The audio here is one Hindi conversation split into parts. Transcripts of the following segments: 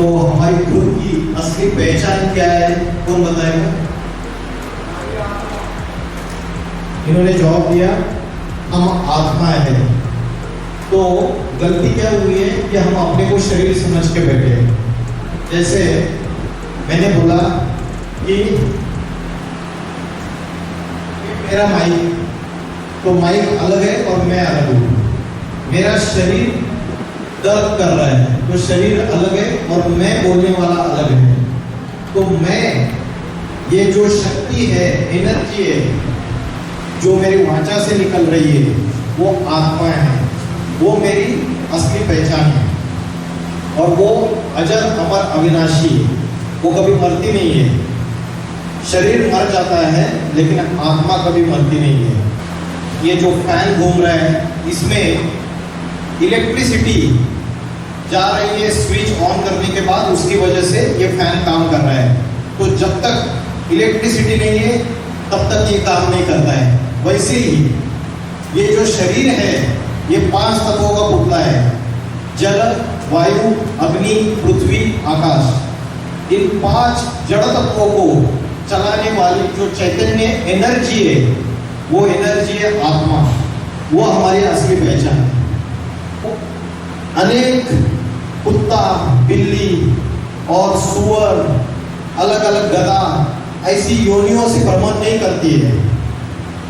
तो हमारी खुद की असली पहचान क्या है, कौन बताएगा? इन्होंने जवाब दिया, हम आत्मा है। तो गलती क्या हुई है कि हम अपने को शरीर समझ के बैठे हैं। जैसे मैंने बोला कि मेरा माइक, तो माइक अलग है और मैं अलग हूँ। मेरा शरीर दर्द कर रहा है तो शरीर अलग है और मैं बोलने वाला अलग है। तो मैं, ये जो शक्ति है, एनर्जी है जो मेरी वाचा से निकल रही है, वो आत्मा है, वो मेरी असली पहचान है। और वो अजर अमर अविनाशी है, वो कभी मरती नहीं है। शरीर मर जाता है लेकिन आत्मा कभी मरती नहीं है। ये जो फैन घूम रहा है, इसमें इलेक्ट्रिसिटी जा रही है, स्विच ऑन करने के बाद उसकी वजह से ये फैन काम कर रहा है। तो जब तक इलेक्ट्रिसिटी नहीं है तब तक ये काम नहीं करता है। वैसे ही ये जो शरीर है, ये 5 तत्वों का पुतला है, जल, वायु, अग्नि, पृथ्वी, आकाश। इन 5 जड़ तत्वों को चलाने वाली जो चैतन्य एनर्जी है, वो एनर्जी है आत्मा, वो हमारी असली पहचान है। अनेक कुत्ता, बिल्ली और सुअर, अलग अलग गधा ऐसी योनियों से भ्रमण नहीं करती है।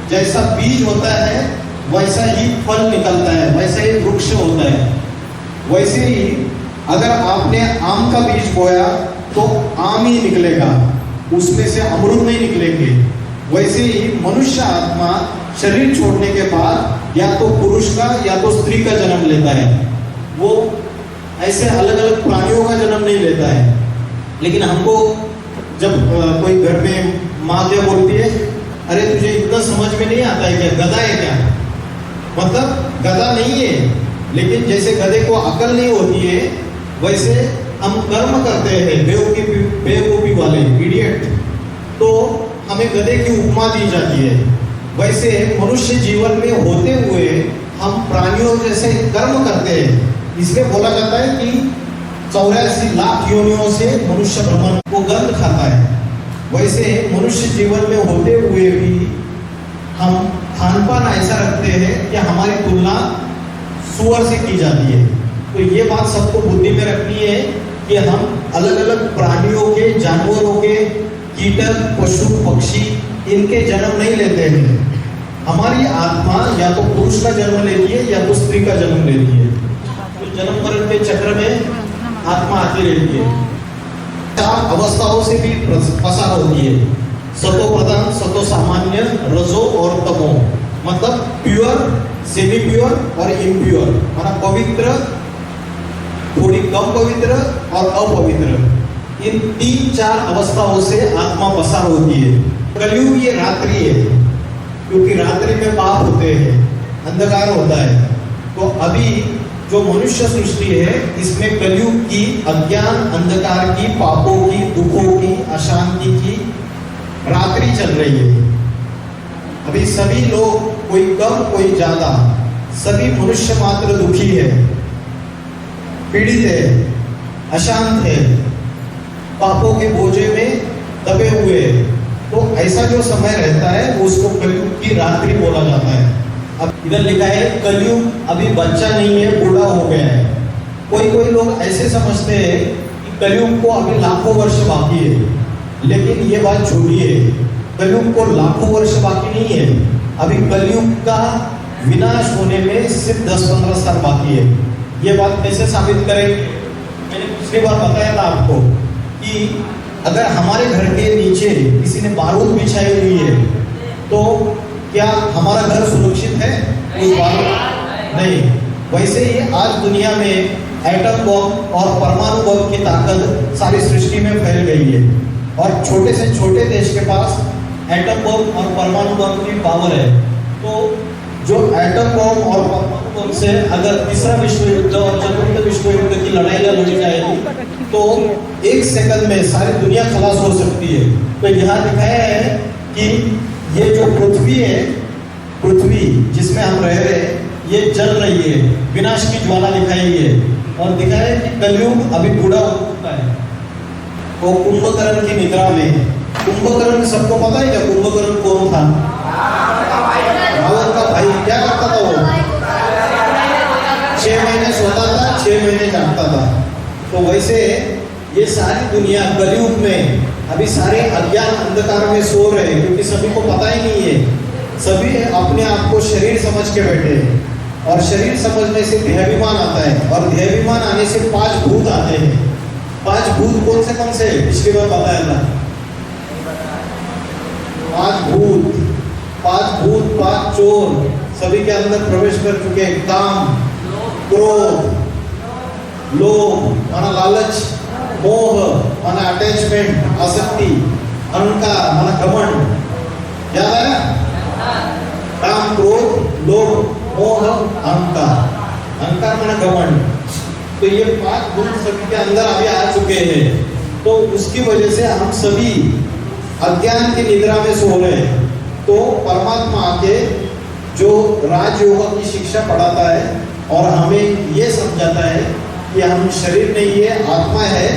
जैसा बीज होता है वैसा ही फल निकलता है, वैसा ही वृक्ष होता है। वैसे ही अगर आपने आम का बीज बोया तो आम ही निकलेगा, उसमें से अमरूद नहीं निकलेंगे। वैसे ही मनुष्य आत्मा शरीर छोड़ने के बाद या तो पुरुष का या तो स्त्री का जन्म लेता है। वो ऐसे अलग अलग प्राणियों का जन्म नहीं लेता है। लेकिन हमको जब कोई घर में माँ क्या बोलती है, अरे तुझे इतना समझ में नहीं आता है क्या, गधा है क्या? मतलब गधा नहीं है, लेकिन जैसे गधे को अकल नहीं होती है वैसे हम कर्म करते हैं बेवकूफी वाले इडियट, तो हमें गधे की उपमा दी जाती है। वैसे मनुष्य जीवन में होते हुए हम प्राणियों जैसे कर्म करते हैं, इसलिए बोला जाता है कि 84 लाख योनियों से मनुष्य भ्रमण को गंध खाता है। वैसे मनुष्य जीवन में होते हुए भी हम खान पान ऐसा रखते हैं कि हमारी तुलना सुअर से की जाती है। तो ये बात सबको बुद्धि में रखनी है कि हम अलग अलग प्राणियों के, जानवरों के, कीटक, पशु, पक्षी, इनके जन्म नहीं लेते हैं। हमारी आत्मा या तो पुरुष का जन्म लेती है या तो स्त्री का जन्म लेती है। तो जन्म मरण के चक्र में आत्मा आती रहती है। 4 अवस्थाओं से भी पसार होती है, सतो प्रधान, सतो सामान्य, रजो और तमो। मतलब प्योर, सेमी प्योर और इम्प्योर, माना पवित्र, थोड़ी कम पवित्र और अपवित्र। इन 3-4 अवस्थाओं से आत्मा पसार होती है। कलयुग ये रात्रि है, क्योंकि रात्रि में पाप होते हैं, अंधकार होता है। तो अभी जो मनुष्य सृष्टि है, इसमें कलयुग की, अज्ञान अंधकार की, पापों की, दुखों की, अशांति की रात्रि चल रही है। अभी सभी लोग, कोई कम कोई ज्यादा, सभी मनुष्य मात्र दुखी है, पीड़ित है, अशांत है, पापों के बोझे में दबे हुए। तो ऐसा जो समय रहता है उसको कलयुग की रात्रि बोला जाता है। अब इधर लिखा है कलयुग अभी बच्चा नहीं है, बूढ़ा हो गया है। कोई लोग ऐसे समझते हैं कि कलयुग को अभी लाखों वर्ष बाकी है, लेकिन ये बात झूठी है। कलयुग को लाखों वर्ष बाकी नहीं है। अभी कलयुग का विनाश होने में सिर्फ 10-15 साल बाकी है। ये बात कैसे साबित करें? मैंने पिछली बार बताया था आपको कि अगर हमारे घर के नीचे किसी ने बारूद बिछाई हुई है तो क्या हमारा घर सुरक्षित है? उस बारूद नहीं। वैसे ही आज दुनिया में एटम बम और परमाणु बम की ताकत सारी सृष्टि में फैल गई है, और छोटे से छोटे देश के पास एटम बम और परमाणु बम की पावर है। तो जो एटम बम और परमाणु बम से अगर तीसरा विश्व युद्ध और चतुर्थ विश्व युद्ध की लड़ाई लड़ी जाएगी तो 1 सेकंड में सारी दुनिया खलास हो सकती है। तो यहाँ दिखाया है कि ये जो पृथ्वी है, पृथ्वी जिसमें हम रह रहे हैं, ये जल रही है, विनाश की ज्वाला दिखाई है। और दिखाया कि कलयुग अभी बूढ़ा हो चुका है। वो कुंभकर्ण की निद्रा में, कुंभकर्ण सबको पता है क्या कुंभकर्ण कौन था? रावण का भाई। क्या करता था वो? 6 महीने सोता था, 6 महीने जागता था। तो वैसे ये सारी दुनिया कलयुग में अभी सारे अज्ञान अंधकार में सो रहे हैं, क्योंकि सभी को पता ही नहीं है। सभी अपने आप को शरीर समझ के बैठे हैं, और शरीर समझने से देहाभिमान आता है, और देहाभिमान आने से 5 भूत आते हैं। 5 भूत कौन से पिछली बार बताया था? 5 भूत 5 चोर सभी के अंदर प्रवेश कर चुके हैं। काम, क्रोध, लोभ माना लालच, मोह माना अटैचमेंट आसक्ति, अहंकार माना घमंड। याद है ना? काम, क्रोध, लोभ, मोह, अहंकार। अहंकार माना घमंड। तो ये 5 भूत सभी के अंदर अभी आ चुके हैं। तो उसकी वजह से हम सभी अज्ञान की निद्रा में सो रहे हैं। तो परमात्मा आके जो राजयोग की शिक्षा पढ़ाता है और हमें ये समझाता है कि हम शरीर नहीं है, आत्मा है,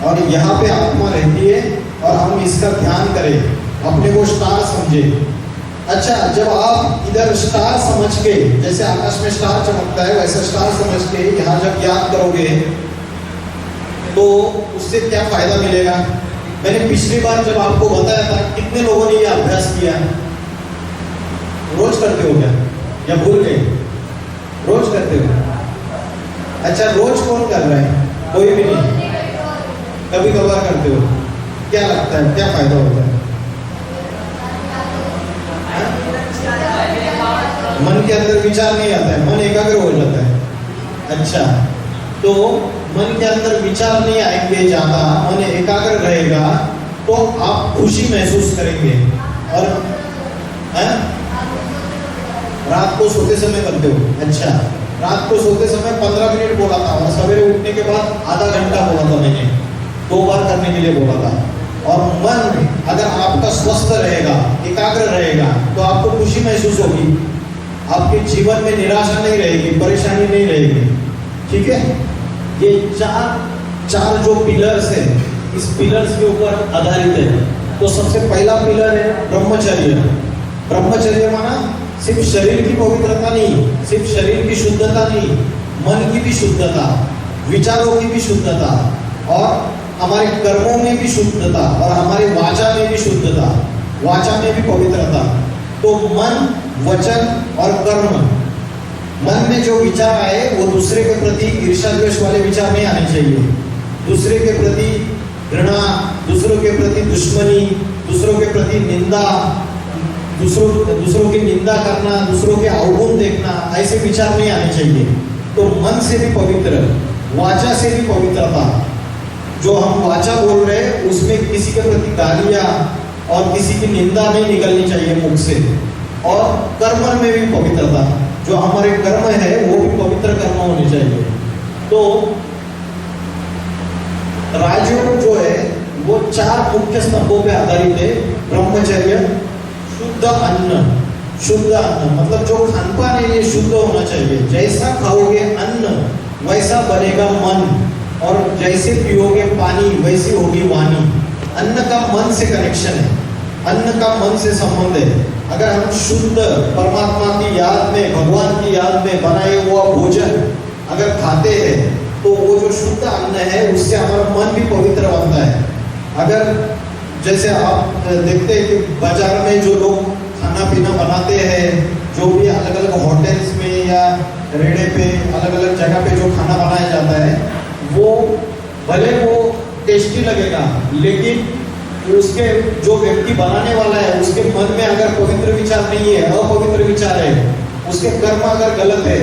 और यहाँ पे आत्मा रहती है, और हम इसका ध्यान करें, अपने को स्टार समझे। अच्छा, जब आप इधर स्टार समझ के, जैसे आकाश में स्टार चमकता है वैसे स्टार समझ के यहाँ जब याद करोगे तो उससे क्या फायदा मिलेगा? मैंने पिछली बार जब आपको बताया था, कितने लोगों ने ये अभ्यास किया? रोज करते हो क्या या भूल गए? रोज करते हो? अच्छा, रोज कौन कर रहा है? कोई भी नहीं, कभी कभार करते हो। क्या लगता है, क्या फायदा होता है? मन के अंदर विचार नहीं आता है, मन एकाग्र हो जाता है। अच्छा, तो मन के अंदर विचार नहीं आएंगे ज्यादा, मन एकाग्र रहेगा, तो आप खुशी महसूस करेंगे। और है रात को सोते समय करते हो? अच्छा, रात को सोते समय 15 मिनट बोला था, और सवेरे उठने के बाद आधा घंटा बोला था मैंने, 2 बार करने के लिए बोला था। और मन अगर आपका स्वस्थ रहेगा, एकाग्र रहेगा, तो आपको खुशी महसूस होगी, आपके जीवन में निराशा नहीं रहेगी, परेशानी नहीं रहेगी। ठीक है? ये चार जो पिलर्स है, इस पिलर्स के ऊपर आधारित है। तो सबसे पहला पिलर है ब्रह्मचर्य। ब्रह्मचर्य माना सिर्फ शरीर की पवित्रता नहीं, सिर्फ शरीर की शुद्धता नहीं, मन की भी शुद्धता, विचारों की भी शुद्धता, और हमारे कर्मों में भी शुद्धता, और हमारे वाचा में भी शुद्धता, वाचा में भी पवित्रता। तो मन, वचन और कर्म, मन में जो विचार आए वो दूसरे के प्रति ईर्ष्या द्वेष वाले विचार नहीं आने चाहिए। दूसरे के प्रति घृणा, दूसरों के प्रति दुश्मनी, दूसरों के प्रति निंदा, दूसरों की निंदा करना, दूसरों के अवगुण देखना, ऐसे विचार नहीं आने चाहिए। तो मन से भी पवित्र, वाचा से भी पवित्रता। जो हम वाचा बोल रहे हैं उसमें किसी के प्रति गालियां और किसी की निंदा नहीं निकलनी चाहिए मुख से। और कर्म में भी पवित्रता, जो हमारे कर्म है वो भी पवित्र कर्म होने चाहिए। तो राजयोग जो है वो 4 मुख्य स्तंभों पे आधारित है। ब्रह्मचर्य, शुद्ध अन्न। शुद्ध अन्न मतलब जो खान पान है ये शुद्ध होना चाहिए। जैसा खाओगे अन्न वैसा बनेगा मन, और जैसे पियोगे पानी वैसी होगी वाणी। अन्न का मन से कनेक्शन है, अन्न का मन से संबंध है। अगर हम शुद्ध परमात्मा की याद में, भगवान की याद में बनाए हुआ भोजन अगर खाते हैं तो वो जो शुद्ध अन्न है उससे हमारा मन भी पवित्र बनता है। अगर जैसे आप देखते हैं कि बाजार में जो लोग खाना पीना बनाते हैं, जो भी अलग अलग होटल्स में या रेड़े पे अलग अलग जगह पे जो खाना बनाया जाता है, वो भले वो टेस्टी लगेगा, लेकिन उसके जो व्यक्ति बनाने वाला है उसके मन में अगर पवित्र विचार नहीं है, अपवित्र विचार है, उसके कर्म अगर गलत है,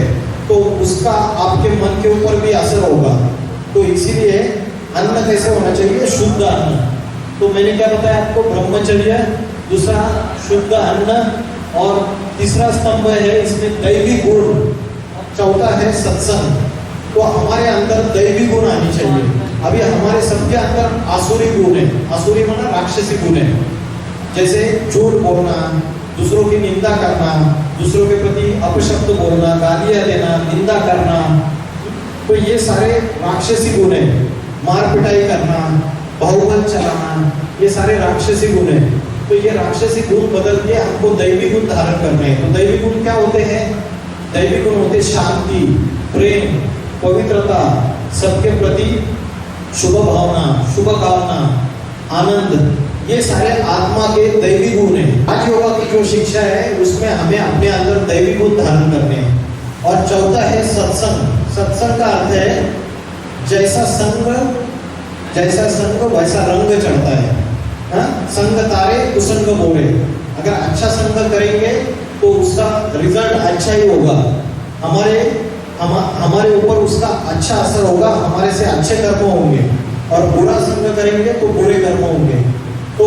तो उसका आपके मन के ऊपर भी असर होगा। तो इसीलिए अन्न कैसे होना चाहिए? शुद्ध अन्न। तो मैंने क्या बताया आपको? ब्रह्मचर्य, दूसरा शुद्ध अन्न, और तीसरा स्तंभ है इसमें दैवी गुण, चौथा है सत्संग। तो हमारे अंदर दैवी गुण आनी चाहिए। अभी हमारे सबके अंदर आसुरी गुण है। आसुरी माना राक्षसी गुण है। जैसे झूठ बोलना, दूसरों की निंदा करना, दूसरों के प्रति अपशब्द बोलना, गालियां देना, निंदा करना, तो ये सारे राक्षसी गुण है। मार पिटाई करना, बाहुबल चलाना, ये सारे राक्षसी गुण है। तो ये राक्षसी गुण बदल के हमको दैवी गुण धारण करने हैं। तो दैवी गुण क्या होते हैं? दैवी गुण होते शांति, प्रेम, पवित्रता, सबके प्रति शुभ भावना, शुभ कामना, आनंद, ये सारे आत्मा के दैवी गुण हैं। आज योगा की जो शिक्षा है उसमें हमें अपने अंदर दैवी गुण धारण करने हैं। और चौथा है सत्संग। सत्संग का अर्थ है जैसा संग वैसा रंग चढ़ता है। हाँ? संग तारे कुसंग मोरे। अगर अच्छा संग करेंगे तो उसका रिजल्ट अच्छा ही होगा, हमारे ऊपर उसका अच्छा असर होगा, हमारे से अच्छे कर्म होंगे। और बुरा संग करेंगे तो बुरे कर्म होंगे। तो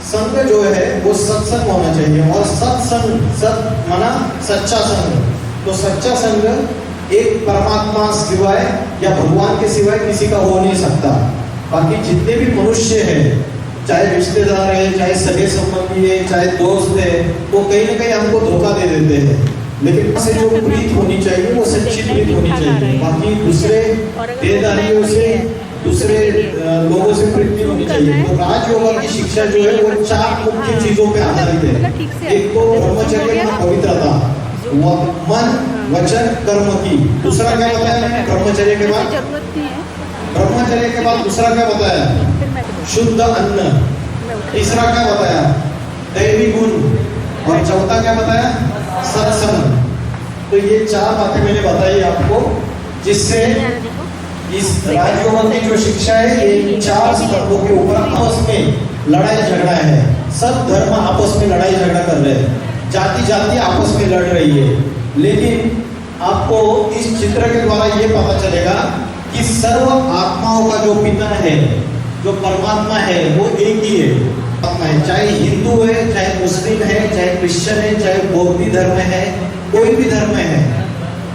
संग जो है वो सत्संग होना चाहिए। और सत्संग, सत माना सच्चा संग। तो सच्चा संग एक परमात्मा सिवाय या भगवान के सिवाय किसी का हो नहीं सकता। बाकी जितने भी मनुष्य हैं, चाहे रिश्तेदार है, चाहे सगे संबंधी है, चाहे दोस्त है, वो कहीं ना कहीं हमको धोखा दे देते हैं। लेकिन से जो प्रीत होनी चाहिए वो सच्ची प्रीत होनी चाहिए। बाकी दूसरे देहदारियों से, दूसरे लोगों से प्रीत नहीं होनी चाहिए। तो राजयोगा की शिक्षा जो है वो 4 मुख्य चीजों पे आधारित है। एक तो ब्रह्मचर्य में पवित्रता, मन वचन कर्म की। दूसरा क्या बताया ब्रह्मचर्य के बाद? ब्रह्मचर्य के बाद दूसरा क्या बताया? शुद्ध अन्न। तीसरा क्या बताया? दैवी गुण। और चौथा क्या बताया? सत्संग। तो ये 4 बातें मैंने बताई आपको, जिससे इस राजयोग की जो शिक्षा है ये इन 4 स्तंभों के ऊपर आपस में लड़ाई झगड़ा है। सब धर्म आपस में लड़ाई झगड़ा कर रहे हैं, जाति आपस में लड़ रही है। लेकिन आपको इस चित्र के द्वारा ये पता चलेगा कि सर्व आत्माओं का जो पिता है, जो परमात्मा है, वो एक ही है। चाहे हिंदू है, चाहे मुस्लिम है, चाहे क्रिश्चियन है, चाहे बौद्ध धर्म है, कोई भी धर्म है,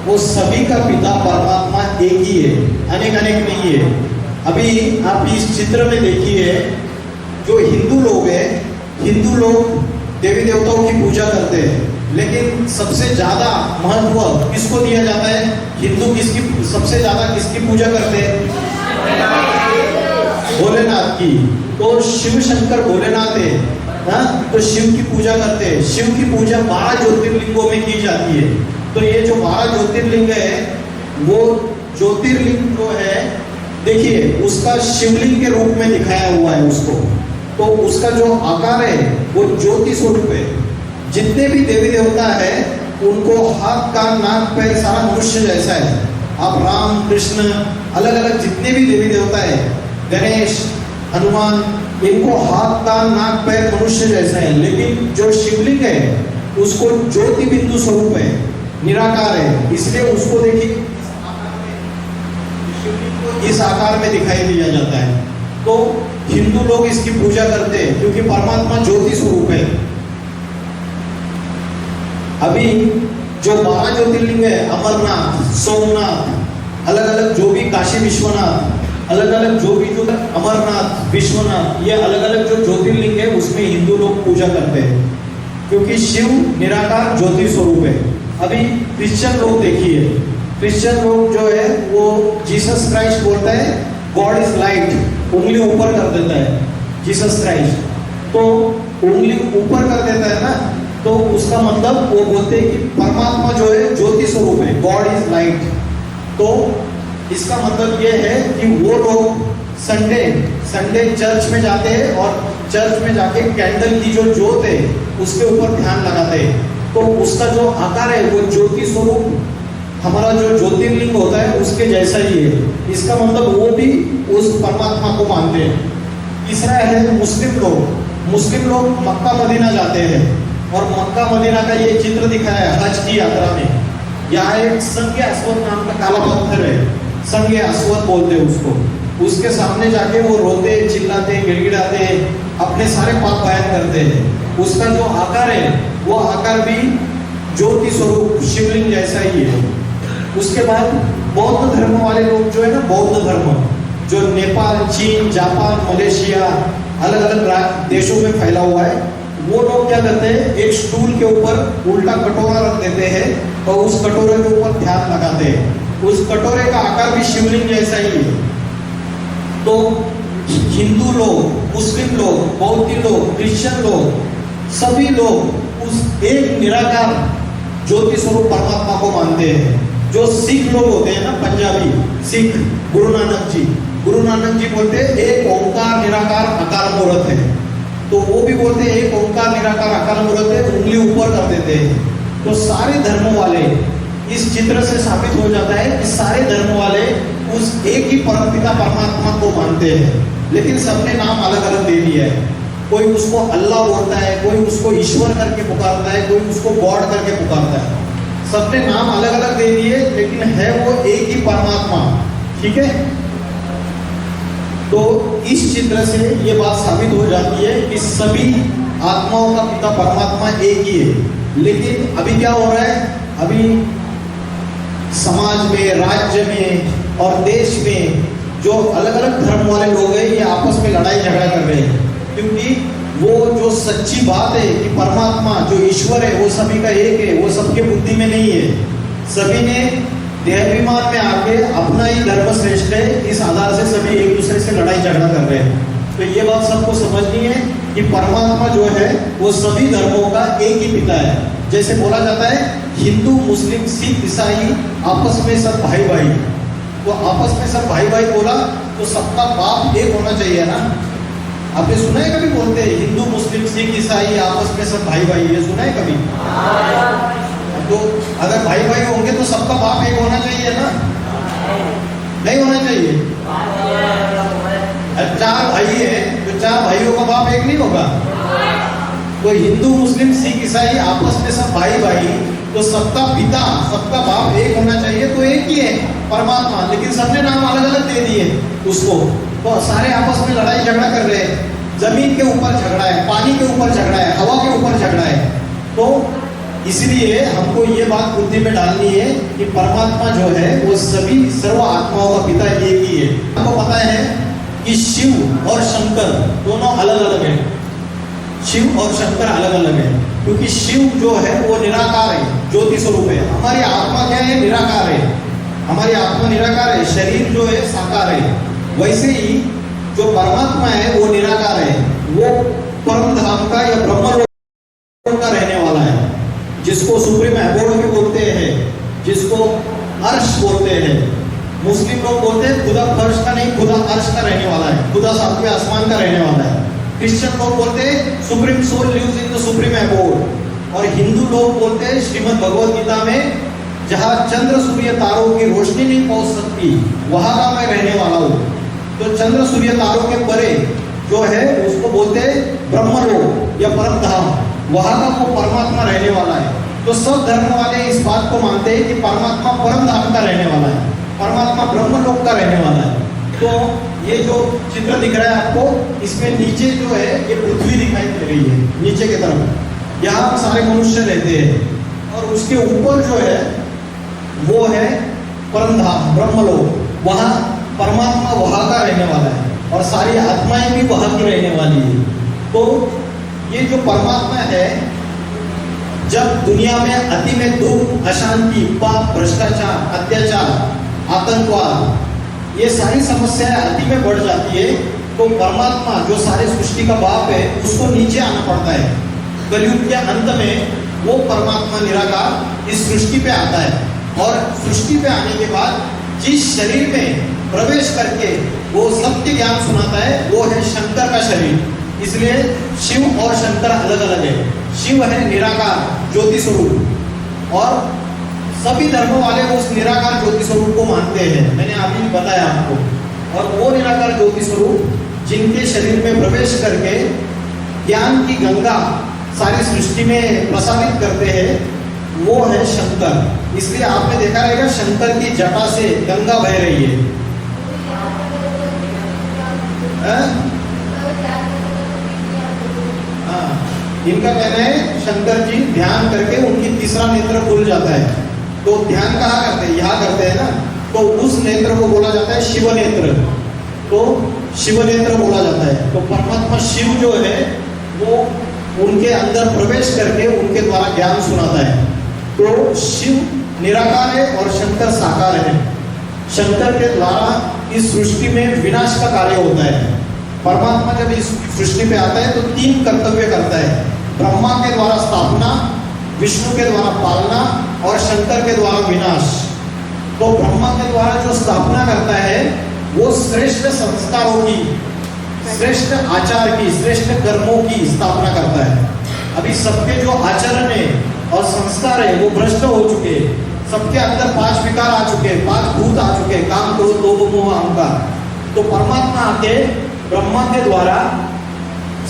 वो सभी का पिता परमात्मा एक ही है, अनेक नहीं है। अभी आप इस चित्र में देखिए, जो हिंदू लोग हैं, हिंदू लोग देवी देवताओं की पूजा करते हैं। लेकिन सबसे ज्यादा महत्व किसको दिया जाता है? हिंदू सबसे ज्यादा किसकी पूजा करते हैं? भोलेनाथ की। तो शिव शंकर भोलेनाथ है, तो शिव की पूजा करते हैं। शिव की पूजा 12 ज्योतिर्लिंगों में की जाती है। तो ये जो 12 ज्योतिर्लिंग है, वो ज्योतिर्लिंग जो है, देखिए उसका शिवलिंग के रूप में दिखाया हुआ है उसको। तो उसका जो आकार है वो ज्योति स्वरूप है। जितने भी देवी देवता है उनको हाथ कान नाक पैर सारा मनुष्य जैसा है। आप राम कृष्ण अलग अलग जितने भी देवी देवता है, गणेश हनुमान, इनको हाथ कान नाक पैर मनुष्य जैसा है। लेकिन जो शिवलिंग है उसको ज्योति बिंदु स्वरूप है, निराकार है। इसलिए उसको देखिए शिवलिंग को इस आकार में दिखाई दिया जाता है। तो हिंदू लोग इसकी पूजा करते हैं क्योंकि परमात्मा ज्योति स्वरूप है। अभी जो 12 ज्योतिर्लिंग है, अमरनाथ, सोमनाथ, अलग अलग जो भी काशी विश्वनाथ, अलग अलग जो भी जो अमरनाथ, विश्वनाथ, ये अलग अलग जो ज्योतिर्लिंग है उसमें हिंदू लोग पूजा करते हैं क्योंकि शिव निराकार ज्योति स्वरूप है। अभी क्रिश्चियन लोग देखिए, क्रिश्चियन लोग जो है वो जीसस क्राइस्ट बोलता है, गॉड इज लाइट, उंगली ऊपर कर देता है जीसस क्राइस्ट। तो उंगली ऊपर कर देता है ना, तो उसका मतलब वो बोलते हैं कि परमात्मा जो है ज्योति स्वरूप है, गॉड इज लाइट। तो इसका मतलब ये है कि वो लोग संडे चर्च में जाते हैं और चर्च में जाके कैंडल की जो ज्योत है उसके ऊपर ध्यान लगाते हैं। तो उसका जो आकार है वो ज्योति स्वरूप हमारा जो ज्योतिर्लिंग होता है उसके जैसा ही है। इसका मतलब वो भी उस परमात्मा को मानते हैं। तीसरा है मुस्लिम लोग मक्का मदीना जाते हैं और मक्का मदीना का ये चित्र दिखाया है हज की यात्रा में। यहाँ एक संगे अस्वद नाम का काला पत्थर है, संगे अस्वद बोलते हैं उसको। उसके सामने जाके वो रोते, चिल्लाते, गिड़गिड़ाते, अपने सारे पाप बयान करते हैं। उसका जो आकार है वो आकार भी ज्योति स्वरूप शिवलिंग जैसा ही है। उसके बाद बौद्ध धर्म वाले लोग जो है ना, बौद्ध धर्म जो नेपाल, चीन, जापान, मलेशिया अलग अलग देशों में फैला हुआ है, वो लोग क्या करते हैं, एक स्टूल के ऊपर उल्टा कटोरा रख देते हैं और उस कटोरे के ऊपर ध्यान लगाते हैं। उस कटोरे का आकार भी शिवलिंग जैसा ही है। तो हिंदू लोग, मुस्लिम लोग, बौद्ध लोग, क्रिश्चियन लोग, सभी लोग उस एक निराकार ज्योति स्वरूप परमात्मा को मानते हैं। जो सिख लोग होते हैं ना, पंजाबी सिख, गुरु नानक जी बोलते हैं एक ओंकार निराकार अकार मूर्त है। तो वो भी बोलते हैं एक ओंकार निराकार अकार मूर्त है, उंगली ऊपर कर देते हैं। तो सारे धर्मों वाले इस चित्र से साबित हो जाता है कि सारे धर्म वाले उस एक ही परमपिता परमात्मा को मानते हैं, लेकिन सबने नाम अलग अलग दे दिया है। कोई उसको अल्लाह बोलता है, कोई उसको ईश्वर करके पुकारता है, कोई उसको गॉड करके पुकारता है। सबने नाम अलग अलग दे दिए, लेकिन है वो एक ही परमात्मा। ठीक है, तो इस चित्र से ये बात साबित हो जाती है कि सभी आत्माओं का पिता परमात्मा एक ही है। लेकिन अभी क्या हो रहा है, अभी समाज में, राज्य में और देश में जो अलग अलग धर्म वाले लोग हैं, ये आपस में लड़ाई झगड़ा कर रहे हैं। क्योंकि वो जो सच्ची बात है कि परमात्मा जो ईश्वर है वो सभी का एक है, वो सबके बुद्धि में नहीं है। सभी ने देहाभिमान में आके अपना ही धर्म श्रेष्ठ है, इस आधार से सभी एक दूसरे से लड़ाई झगड़ा कर रहे हैं। तो ये बात सबको समझनी है कि परमात्मा जो है वो सभी धर्मों का एक ही पिता है। जैसे बोला जाता है हिंदू, मुस्लिम, सिख, ईसाई आपस में सब भाई भाई। तो आपस में सब भाई भाई बोला तो सबका बाप एक होना चाहिए ना। आपने सुना है कभी बोलते हैं हिंदू, मुस्लिम, सिख, ईसाई आपस में सब भाई भाई, ये सुना है कभी? तो अगर भाई भाई होंगे तो सबका बाप एक होना चाहिए ना, नहीं होना चाहिए? चार भाई है तो चार भाइयों का बाप एक नहीं होगा? तो हिंदू, मुस्लिम, सिख, ईसाई आपस में सब भाई भाई, तो सबका पिता, सबका बाप एक होना चाहिए। तो एक ही है परमात्मा, लेकिन सबने नाम अलग अलग दे दिए उसको। तो सारे आपस में लड़ाई झगड़ा कर रहे हैं। जमीन के ऊपर झगड़ा है, पानी के ऊपर झगड़ा है, हवा के ऊपर झगड़ा है। तो इसलिए हमको ये बात बुद्धि में डालनी है कि परमात्मा जो है वो सभी सर्व आत्माओं का पिता एक ही है। आपको पता है कि शिव और शंकर दोनों अलग अलग हैं। शिव और शंकर अलग अलग है, क्योंकि शिव जो है वो निराकार है, ज्योति स्वरूप है। हमारी आत्मा क्या है? निराकार है। हमारी आत्मा निराकार है, शरीर जो है साकार है। वैसे ही जो परमात्मा है वो निराकार है, वो परम धाम का या ब्रह्मलोक का रहने वाला है, जिसको सुप्रीम एबोर्ड भी बोलते हैं, जिसको अर्श बोलते हैं। मुस्लिम लोग बोलते हैं खुदा फर्श का नहीं, खुदा अर्श का रहने वाला है, खुदा सातवें आसमान का रहने वाला है। क्रिश्चियन लोग बोलते हैं supreme soul lives in the supreme abode. और हिंदू लोग बोलते हैं श्रीमद् भगवद गीता में जहाँ चंद्र सूर्य तारों की रोशनी नहीं पहुंच सकती वहां का मैं रहने वाला हूँ। तो चंद्र सूर्य तारों के परे जो है उसको बोलते हैं ब्रह्मलोक या परम धाम, वहां का वो परमात्मा रहने वाला है। तो सब धर्म वाले इस बात को मानते हैं कि परमात्मा परम धाम का रहने वाला है, परमात्मा ब्रह्मलोक का रहने वाला है। तो ये जो चित्र दिख रहा है आपको, इसमें नीचे जो है ये पृथ्वी दिखाई दे रही है, नीचे की तरफ यहाँ सारे मनुष्य रहते हैं। और उसके ऊपर जो है वो है परम धाम, ब्रह्मलोक, वहाँ परमात्मा वहाँ का रहने वाला है और सारी आत्माएं भी वहाँ की रहने वाली है। तो ये जो परमात्मा है, जब दुनिया में अति में दुख, अशांति, पाप, भ्रष्टाचार, अत्याचार, आतंकवाद, ये सारी समस्याएं अति में बढ़ जाती है, तो परमात्मा जो सारे सृष्टि का बाप है उसको नीचे आना पड़ता है। कलयुग के अंत में वो परमात्मा निराकार इस सृष्टि पे आता है और सृष्टि पे आने के बाद जिस शरीर में प्रवेश करके वो सत्य ज्ञान सुनाता है वो है शंकर का शरीर। इसलिए शिव और शंकर अलग अलग है। शिव है निराकार ज्योति स्वरूप और सभी धर्मों वाले उस निराकार ज्योति स्वरूप को मानते हैं, मैंने अभी बताया आपको। और वो निराकार ज्योति स्वरूप जिनके शरीर में प्रवेश करके ज्ञान की गंगा सारी सृष्टि में प्रसारित करते हैं वो है शंकर। इसलिए आपने देखा रहेगा शंकर की जटा से गंगा बह रही है। इनका कहना है शंकर जी ध्यान करके उनकी तीसरा नेत्र खुल जाता है। तो ध्यान कहाँ करते हैं? यहाँ करते हैं ना। तो उस नेत्र को बोला जाता है शिव नेत्र। तो शिव नेत्र बोला जाता है। तो परमात्मा शिव जो है वो उनके अंदर प्रवेश करके उनके द्वारा ज्ञान सुनाता है। तो शिव निराकार है और शंकर साकार है। शंकर के द्वारा इस सृष्टि में विनाश का कार्य होता है। परमात्मा जब इस सृष्टि पे आता है तो 3 कर्तव्य करता है। ब्रह्मा के द्वारा स्थापना, विष्णु के द्वारा पालना और शंकर के द्वारा विनाश। तो ब्रह्मा के द्वारा जो स्थापना करता है वो श्रेष्ठ संस्कारों की, श्रेष्ठ आचार की, श्रेष्ठ कर्मों की स्थापना करता है। अभी सबके जो आचरण है और संस्कार है वो भ्रष्ट हो चुके हैं। सबके अंदर 5 विकार आ चुके हैं, 5 भूत आ चुके हैं, काम, क्रोध, लोभ, मोह, अहंकार। तो परमात्मा आके ब्रह्मा के द्वारा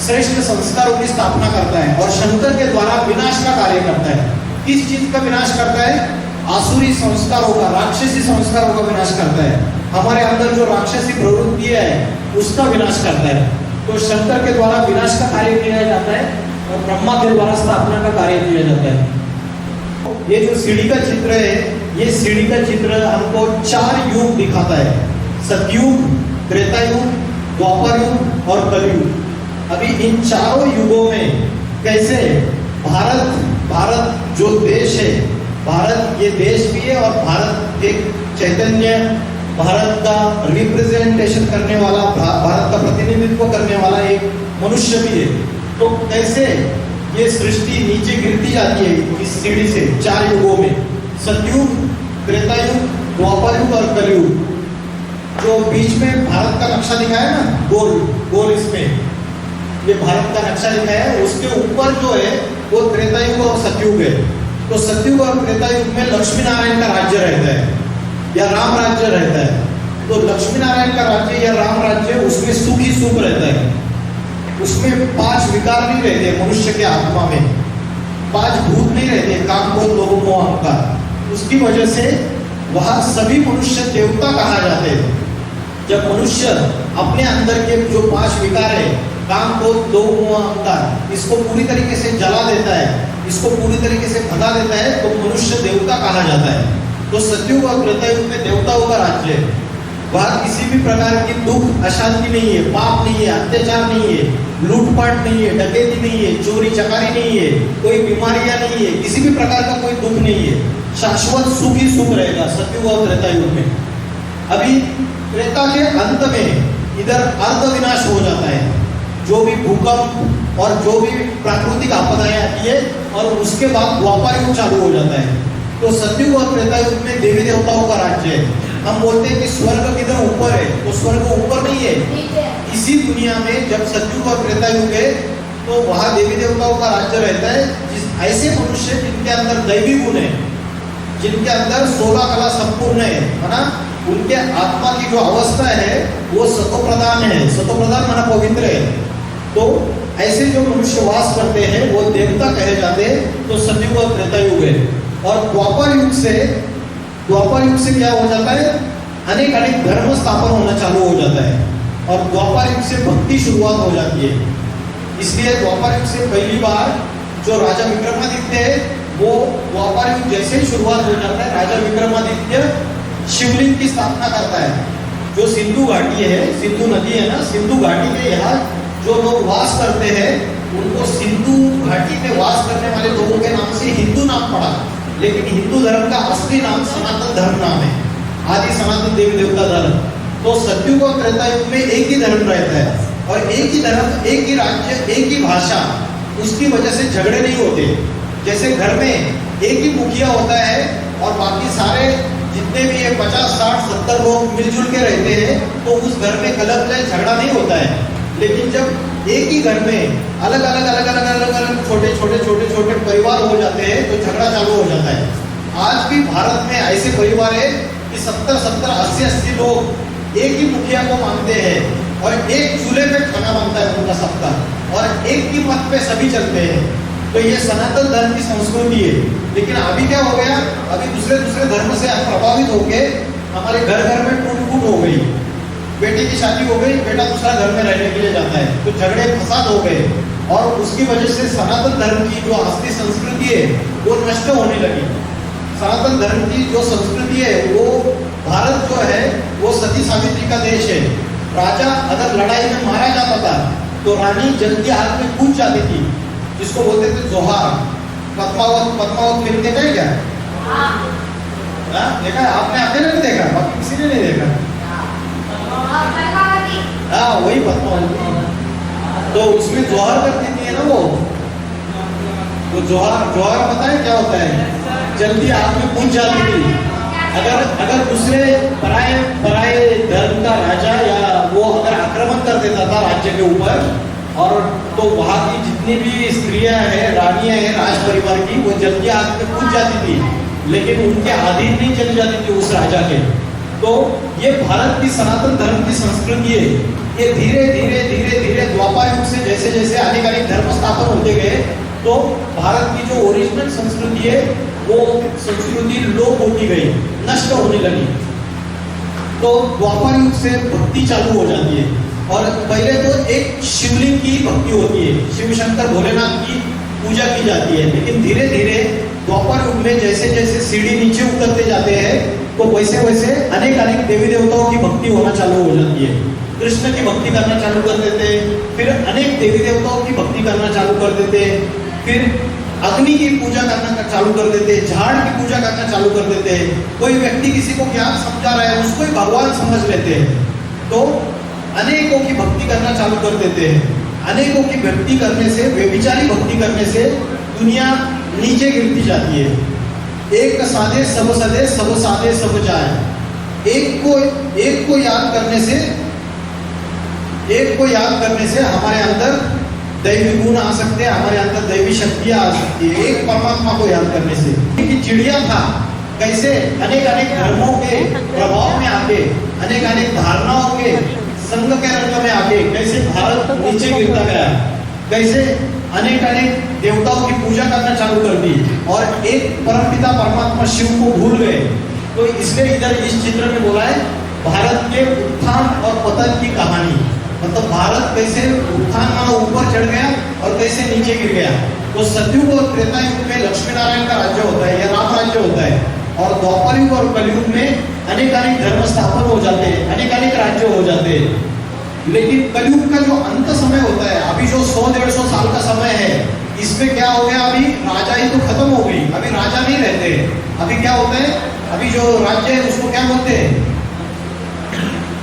श्रेष्ठ संस्कारों की स्थापना करता है और शंकर के द्वारा विनाश का कार्य करता है। किस चीज का विनाश करता है? आसुरी संस्कारों का, राक्षसी संस्कारों का विनाश करता है। हमारे अंदर जो राक्षसी प्रवृत्ति है उसका विनाश करता है। तो शंकर के द्वारा विनाश का कार्य किया जाता है और ब्रह्मा के द्वारा स्थापना का कार्य किया जाता है। ये जो सीढ़ी का चित्र है, ये सीढ़ी का चित्र हमको 4 युग दिखाता है। सतयुग, त्रेता युग, द्वापर युग और कलयुग। अभी इन चारों युगों में कैसे भारत जो देश है, भारत ये देश भी है और भारत एक चैतन्य, भारत का रिप्रेजेंटेशन करने वाला, भारत का प्रतिनिधित्व करने वाला एक मनुष्य भी है। तो कैसे ये सृष्टि नीचे गिरती जाती है इस सीढ़ी से 4 युगों में, सतयुग, त्रेता युग, द्वापर युग और कलयुग। जो बीच में भारत का नक्शा दिखाया ना, गोल इसमें ये भारत का नक्शा दिखाया है, उसके ऊपर जो है वो त्रेता युग और सतयुग है। तो सतयुग और त्रेता युग में लक्ष्मी नारायण का राज्य रहता है या राम राज्य रहता है। तो लक्ष्मी नारायण का राज्य या राम राज्य, उसमें सुख ही सुख रहता है। उसमें 5 विकार नहीं रहते मनुष्य के आत्मा में, 5 भूत नहीं रहते, काम, क्रोध, लोभ, मोह, अहंकार। उसकी वजह से वहां सभी मनुष्य देवता कहा जाते हैं। जब मनुष्य अपने अंदर के जो 5 विकार है, काम, क्रोध, लोभ, मोह, अहंकार, इसको पूरी तरीके से जला देता है, इसको पूरी तरीके से भगा देता है, तो मनुष्य देवता कहा जाता है। तो सतयुग और त्रेता युग में देवताओं का राज्य है। वहां किसी भी प्रकार की दुख, अशांति नहीं है, पाप नहीं है, अत्याचार नहीं है, लूटपाट नहीं है, डकैती नहीं है, चोरी चकारी नहीं है, कोई बीमारियां नहीं है, किसी भी प्रकार का कोई दुख नहीं है। शाश्वत सुख ही सुख रहेगा सतयुग और त्रेता युग में। अभी त्रेता के अंत में इधर अर्ध विनाश हो जाता है। जो भी भूकंप और जो भी प्राकृतिक आपदाएं आती है और उसके बाद द्वापर युग चालू हो जाता है। तो सतयुग और त्रेता युग में देवी देवताओं का राज्य है। हम बोलते हैं कि स्वर्ग किधर ऊपर है, तो स्वर्ग ऊपर नहीं है। इसी दुनिया में जब सतयुग और त्रेता युग है तो वहां देवी देवताओं का राज्य रहता है। ऐसे मनुष्य जिनके अंदर दैवी गुण है, जिनके अंदर 16 कला संपूर्ण है ना, उनके आत्मा की जो अवस्था है वो सतोप्रधान है। सतोप्रधान माना पवित्र है। तो ऐसे जो मनुष्य वास करते हैं वो देवता कहे जाते हैं। तो सतयुग और त्रेता युग है। और द्वापर युग से क्या हो जाता है? अनेक धर्म स्थापन होना चालू हो जाता है और द्वापर युग से भक्ति शुरुआत हो जाती है। इसलिए द्वापर युग से पहली बार जो राजा विक्रमादित्य है वो द्वापर युग जैसे ही शुरुआत हो जाता है, राजा विक्रमादित्य शिवलिंग की स्थापना करता है। जो सिंधु घाटी है, सिंधु नदी है ना, सिंधु घाटी के यहाँ जो लोग वास करते हैं उनको सिंधु घाटी में वास करने वाले लोगों के नाम से हिंदू नाम पड़ा, लेकिन हिंदू धर्म का असली नाम सनातन धर्म नाम है, आदि सनातन देवी देवता धर्म। तो सतयुग और त्रेता युग में एक ही धर्म रहता है और एक ही धर्म, एक ही राज्य, एक ही भाषा। उसकी वजह से झगड़े नहीं होते। जैसे घर में एक ही मुखिया होता है और बाकी सारे जितने भी ये 50, 60, 70 लोग मिलजुल के रहते हैं तो उस घर में गलत झगड़ा नहीं होता है। लेकिन जब एक ही घर में अलग अलग छोटे परिवार हो जाते हैं तो झगड़ा चालू हो जाता है। आज भी भारत में ऐसे परिवार है कि 70, 80 लोग एक ही मुखिया को मानते हैं और एक चूल्हे पे खाना बनता है उनका सबका, और एक ही मत पे सभी चलते हैं। तो ये सनातन धर्म की संस्कृति है। लेकिन अभी क्या हो गया, अभी दूसरे धर्म से प्रभावित होके हमारे घर में टूट हो गई। बेटी की शादी हो गई, बेटा दूसरा घर में रहने के लिए जाता है, तो झगड़े फसाद हो गए और उसकी वजह से सनातन धर्म की जो असली संस्कृति है वो नष्ट होने लगी। सनातन धर्म की जो संस्कृति है वो, भारत जो है वो सती सावित्री का देश है। राजा अगर लड़ाई में मारा जाता था तो रानी जल्दी हाथ में कूद जाती थी, जिसको बोलते थे जोहार। पद्मावत फिल्म देखा है क्या? हाँ, देखा है आपने, अकेले नहीं देखा, बाकी किसी ने नहीं देखा। हाँ वही पद्मावती, तो उसमें जोहर कर देती है ना वो, तो जोहर पता है क्या होता है, जल्दी आग में कूद जाती थी। अगर दूसरे पराये धर्म का राजा या वो अगर आक्रमण कर देता था राज्य के ऊपर, और तो वहां की जितनी भी स्त्रियां हैं, रानियां हैं राज परिवार की, वो जल्दी आग में कूद जाती थी, लेकिन उनके अधीन नहीं चली जाती थी उस राजा के। तो ये भारत की सनातन धर्म की संस्कृति है। ये धीरे धीरे द्वापर युग से जैसे जैसे अनेक धर्म स्थापन होते गए, तो भारत की जो ओरिजिनल संस्कृति है वो संस्कृति लोप होती गई, नष्ट होने लगी। तो द्वापर युग से भक्ति चालू हो जाती है, और पहले तो एक शिवलिंग की भक्ति होती है, शिव शंकर भोलेनाथ की पूजा की जाती है। लेकिन धीरे धीरे द्वापर युग में जैसे जैसे सीढ़ी नीचे उतरते जाते हैं, तो वैसे वैसे अनेक देवी देवताओं की भक्ति होना चालू हो जाती है। कृष्ण की भक्ति करना चालू कर देते, फिर अनेक देवी देवताओं की भक्ति करना चालू कर देते, फिर अग्नि की पूजा करना चालू कर देते, झाड़ की पूजा करना चालू कर देते। कोई व्यक्ति किसी को ज्ञान समझा रहा है, उसको ही भगवान समझ लेते हैं, तो अनेकों की भक्ति करना चालू कर देते हैं। अनेकों की भक्ति करने से, व्यभिचारी भक्ति करने से दुनिया नीचे गिरती जाती है। एक साधे सब सदे, सब साधे सब जाए। एक को याद करने से हमारे अंदर दैवी गुण आ सकते हैं, हमारे अंदर दैवी शक्तियां आ सकती है, एक परमात्मा को याद करने से। कि चिड़िया था कैसे अनेक धर्मों के प्रभाव में आके, अनेक धारणाओं के संग के रंग में आके कैसे भारत नीचे गिरता गया, कैसे अनेक देवताओं की पूजा करना चालू कर दी, और एक परमपिता परमात्मा शिव को भूल गए। तो इसलिए इधर इस चित्र में बोला है भारत के उत्थान और पतन की कहानी। मतलब भारत कैसे उत्थान माना ऊपर चढ़ गया और कैसे नीचे गिर गया। तो सतयुग और त्रेता युग में लक्ष्मी नारायण का राज्य होता है या राम राज्य होता है, और द्वापर युग और कलयुग में अनेक धर्म स्थापन हो जाते हैं, अनेक राज्य हो जाते हैं। लेकिन कलयुग का जो अंत समय होता है, अभी जो 100-150 साल का समय है, इसमें क्या हो गया, अभी राजा ही तो खत्म हो गई, अभी राजा नहीं रहते। अभी क्या होता है, अभी जो राज्य है उसको क्या बोलते हैं,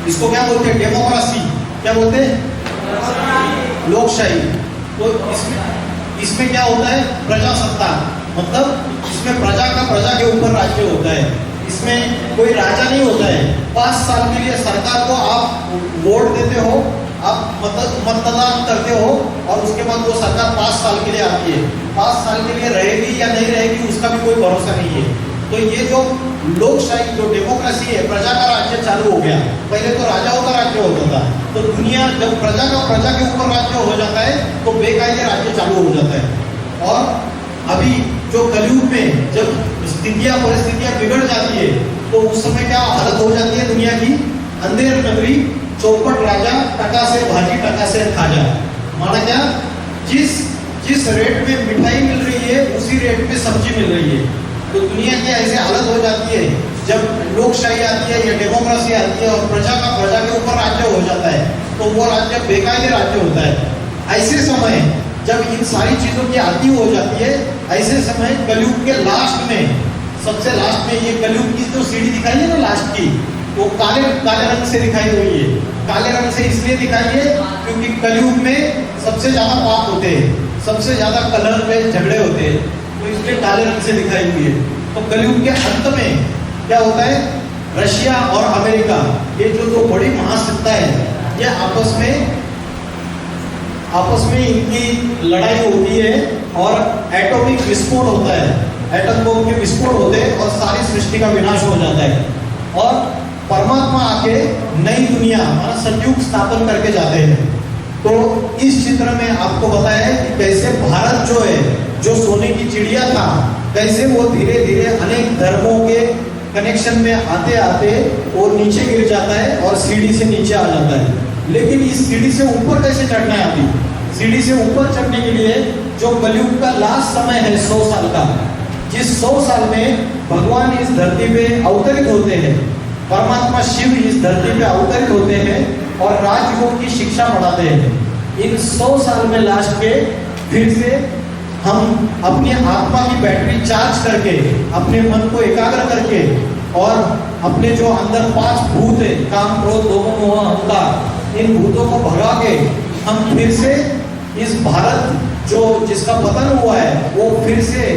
इसको क्या बोलते हैं, डेमोक्रेसी, क्या बोलते हैं, लोकशाही। तो इसमें क्या होता है, प्रजासत्ताक, मतलब इसमें प्रजा के ऊपर राज्य होता है। इसमें कोई राजा नहीं होता है। 5 साल के लिए सरकार को आप वोट देते हो, आप मतदान करते हो, और उसके बाद वो सरकार 5 साल के लिए आती है। 5 साल के लिए रहेगी या नहीं रहेगी उसका भी कोई भरोसा नहीं है। तो ये जो लोकशाही, जो डेमोक्रेसी है, प्रजा का राज्य चालू हो गया। पहले तो राजाओं का राज्य होता था, तो दुनिया जब प्रजा के ऊपर राज्य हो जाता है, तो बेकायदे राज्य चालू हो जाता है। और अभी जो कलयुग में जब परिस्थितियां बिगड़ जाती है, तो उस समय क्या हालत हो जाती है दुनिया की, अंधेर नगरी चौपट राजा, टका से भाजी टका से खाजा। माना क्या, जिस रेट में मिठाई मिल रही है उसी रेट में सब्जी मिल रही है। तो दुनिया की ऐसी हालत हो जाती है जब लोकशाही आती है या डेमोक्रेसी आती है और प्रजा के ऊपर राज्य हो जाता है, तो वो राज्य बेकायदे राज्य होता है। ऐसे समय जब इन सारी चीजों की आदि हो जाती है, ऐसे समय कलयुग के लास्ट में, सबसे लास्ट में, ये कलयुग की जो सीढ़ी दिखाई है ना लास्ट की, वो काले रंग से दिखाई हुई है। काले रंग से इसलिए दिखाई है क्योंकि कलयुग में सबसे ज्यादा पाप होते हैं, सबसे ज्यादा कलह पे झगड़े होते हैं, तो इसलिए काले रंग से दिखाई हुई है। तो कलयुग के अंत में क्या होता है, रशिया और अमेरिका, ये जो दो बड़ी महासत्ता है, ये आपस में इनकी लड़ाई होती है, और एटॉमिक विस्फोट होता है, एटम बम के विस्फोट होते हैं, और सारी सृष्टि का विनाश हो जाता है। और परमात्मा आके नई दुनिया, सतयुग स्थापन करके जाते हैं। तो इस चित्र में आपको बताया है कि कैसे भारत जो है, जो सोने की चिड़िया था, कैसे वो धीरे धीरे अनेक धर्मों के कनेक्शन में आते आते वो नीचे गिर जाता है और सीढ़ी से नीचे आ जाता है। लेकिन इस सीढ़ी से ऊपर कैसे चढ़ना है, अभी सीढ़ी से ऊपर चढ़ने के लिए जो कलयुग का लास्ट समय है 100 साल का, जिस 100 साल में भगवान इस धरती पे अवतरित होते हैं, परमात्मा शिव इस धरती पे अवतरित होते हैं और राजयोग की शिक्षा पढ़ाते हैं। इन 100 साल में लास्ट के फिर से हम अपनी आत्मा की बैटरी चार्ज करके, अपने मन को एकाग्र करके और अपने जो अंदर 5 भूत है, काम क्रोध लोभ मोह अहंकार, इन भूतों को भगा के हम फिर से इस भारत जो जिसका पतन हुआ है वो फिर से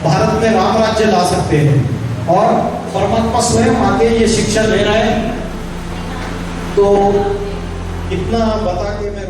भारत में राम राज्य ला सकते हैं। और परमात्मा स्वयं आके ये शिक्षा दे रहा है। तो इतना बता के मैं